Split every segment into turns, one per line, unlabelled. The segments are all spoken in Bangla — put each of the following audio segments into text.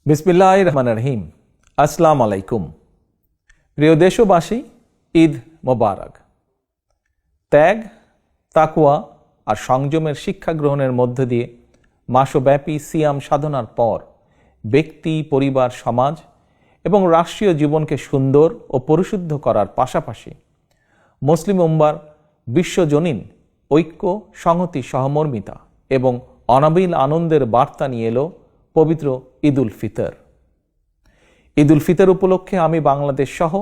বিসমিল্লাহির রহমানির রহিম। আসসালামু আলাইকুম। প্রিয় দেশবাসী, ঈদ মোবারক। ত্যাগ, তাকওয়া আর সংযমের শিক্ষা গ্রহণের মধ্য দিয়ে মাসব্যাপী সিয়াম সাধনার পর ব্যক্তি, পরিবার, সমাজ এবং রাষ্ট্রীয় জীবনকে সুন্দর ও পরিশুদ্ধ করার পাশাপাশি মুসলিম উম্মার বিশ্বজনীন ঐক্য, সংহতি, সহমর্মিতা এবং অনাবিল আনন্দের বার্তা নিয়ে এলো পবিত্র ঈদ উল ফিতর। ঈদ উল ফিতর উপলক্ষে আমি বাংলাদেশ সহ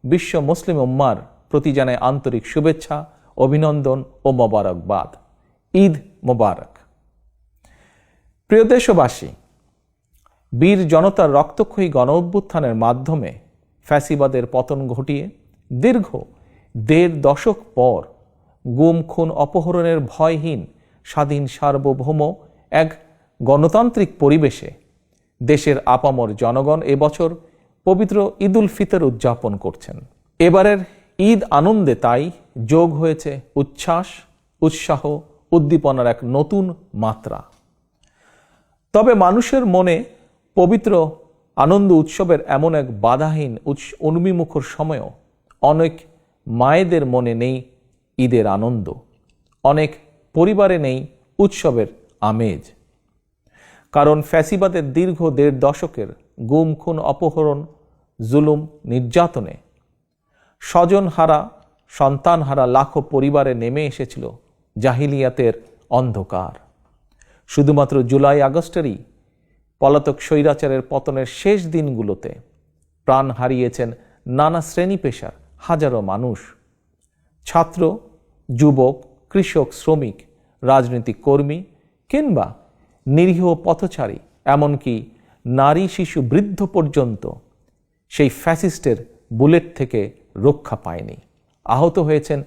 বিশ্ব মুসলিম উম্মার প্রতি জানাই আন্তরিক শুভেচ্ছা, অভিনন্দন ও মোবারকবাদ। ঈদ মোবারক। প্রিয় দেশবাসী, বীর জনতার রক্তক্ষয়ী গণ অভ্যুত্থানের মাধ্যমে ফ্যাসিবাদের পতন ঘটিয়ে দীর্ঘ ১.৫ দশক পর গুম, খুন, অপহরণের ভয়হীন স্বাধীন সার্বভৌম এক গণতান্ত্রিক পরিবেশে দেশের আপামর জনগণ এবছর পবিত্র ঈদ উল ফিতর উদযাপন করছেন। এবারের ঈদ আনন্দে তাই যোগ হয়েছে উচ্ছ্বাস, উৎসাহ, উদ্দীপনার এক নতুন মাত্রা। তবে মানুষের মনে পবিত্র আনন্দ উৎসবের এমন এক বাধাহীন উন্মিমুখর সময়ও অনেক মায়েদের মনে নেই ঈদের আনন্দ, অনেক পরিবারে নেই উৎসবের আমেজ। কারণ ফ্যাসিবাদের দীর্ঘ ১.৫ দশকের গুম, খুন, অপহরণ, জুলুম, নির্যাতনে স্বজনহারা, সন্তানহারা লাখো পরিবারে নেমে এসেছিল জাহিলিয়াতের অন্ধকার। শুধুমাত্র জুলাই আগস্টেরই পলাতক স্বৈরাচারের পতনের শেষ দিনগুলোতে প্রাণ হারিয়েছেন নানা শ্রেণী পেশার হাজারো মানুষ। ছাত্র, যুবক, কৃষক, শ্রমিক, রাজনৈতিক কর্মী কিংবা নিরীহ পথচারী, এমনকি নারী, শিশু, বৃদ্ধ পর্যন্ত সেই ফ্যাসিস্টের বুলেট থেকে রক্ষা পায়নি। আহত হয়েছেন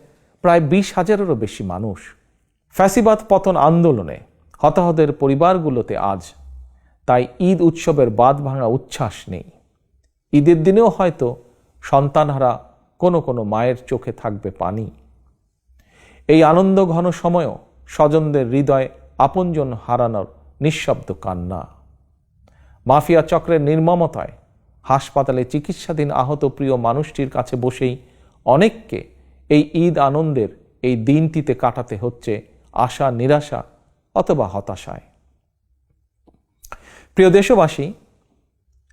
প্রায় ২০,০০০-এরও বেশি মানুষ। ফ্যাসিবাদ পতন আন্দোলনে হতাহতের পরিবারগুলোতে আজ তাই ঈদ উৎসবের বাঁধ ভাঙা উচ্ছ্বাস নেই। ঈদের দিনেও হয়তো সন্তানহারা কোনো কোনো মায়ের চোখে থাকবে পানি। এই আনন্দ ঘন সময়ও স্বজনদের হৃদয় আপনজন হারানোর নিঃশব্দ কান্না। মাফিয়া চক্রের নির্মমতায় হাসপাতালে চিকিৎসাধীন আহত প্রিয় মানুষটির কাছে বসেই অনেককে এই ঈদ আনন্দের এই দিনটিতে কাটাতে হচ্ছে আশা, নিরাশা অথবা হতাশায়। প্রিয় দেশবাসী,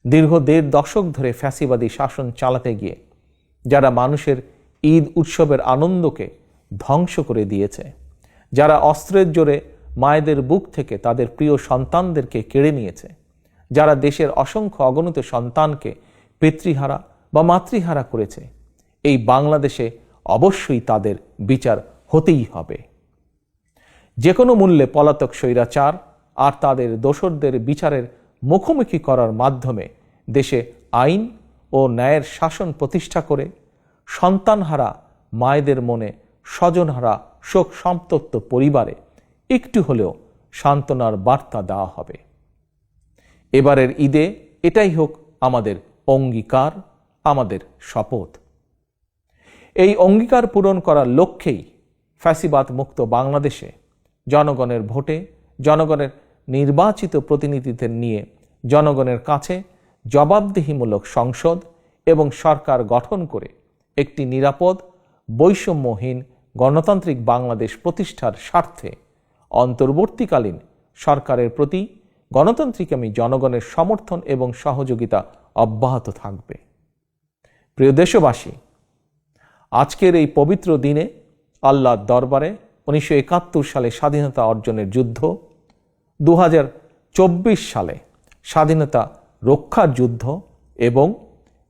দীর্ঘ ১.৫ দশক ধরে ফ্যাসিবাদী শাসন চালাতে গিয়ে যারা মানুষের ঈদ উৎসবের আনন্দকে ধ্বংস করে দিয়েছে, যারা অস্ত্রের জোরে মায়েদের বুক থেকে তাদের প্রিয় সন্তানদেরকে কেড়ে নিয়েছে, যারা দেশের অসংখ্য অগণিত সন্তানকে পিতৃহারা বা মাতৃহারা করেছে, এই বাংলাদেশে অবশ্যই তাদের বিচার হতেই হবে। যে কোনো মূল্যে পলাতক স্বৈরাচার আর তাদের দোসরদের বিচারের মুখোমুখি করার মাধ্যমে দেশে আইন ও ন্যায়ের শাসন প্রতিষ্ঠা করে সন্তানহারা মায়েদের মনে, স্বজনহারা শোক সন্তপ্ত পরিবারে একটু হলেও সান্ত্বনার বার্তা দেওয়া হবে। এবারের ঈদে এটাই হোক আমাদের অঙ্গীকার, আমাদের শপথ। এই অঙ্গীকার পূরণ করার লক্ষ্যেই ফ্যাসিবাদ মুক্ত বাংলাদেশে জনগণের ভোটে, জনগণের নির্বাচিত প্রতিনিধিদের নিয়ে জনগণের কাছে জবাবদিহিমূলক সংসদ এবং সরকার গঠন করে একটি নিরাপদ, বৈষম্যহীন গণতান্ত্রিক বাংলাদেশ প্রতিষ্ঠার স্বার্থে অন্তর্বর্তীকালীন সরকারের প্রতি গণতান্ত্রিকামী জনগণের সমর্থন এবং সহযোগিতা অব্যাহত থাকবে। প্রিয় দেশবাসী, আজকের এই পবিত্র দিনে আল্লাহর দরবারে ১৯৭১ সালে স্বাধীনতা অর্জনের যুদ্ধ, ২০২৪ সালে স্বাধীনতা রক্ষার যুদ্ধ এবং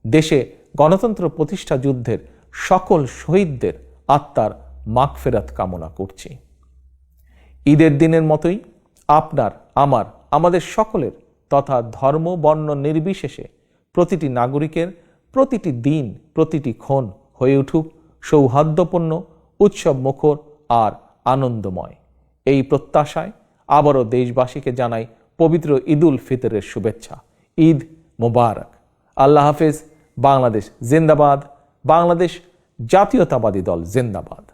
দেশে গণতন্ত্র প্রতিষ্ঠা যুদ্ধের সকল শহীদদের আত্মার মাগফিরাত কামনা করছি। ঈদের দিনের মতোই আপনার, আমার, আমাদের সকলের তথা ধর্ম, বর্ণ নির্বিশেষে প্রতিটি নাগরিকের প্রতিটি দিন, প্রতিটি ক্ষণ হয়ে উঠুক সৌহার্দ্যপূর্ণ, উৎসব মুখর আর আনন্দময়। এই প্রত্যাশায় আবারও দেশবাসীকে জানাই পবিত্র ঈদ উল ফিতরের শুভেচ্ছা। ঈদ মোবারক। আল্লাহ হাফেজ। বাংলাদেশ জিন্দাবাদ। বাংলাদেশ জাতীয়তাবাদী দল জিন্দাবাদ।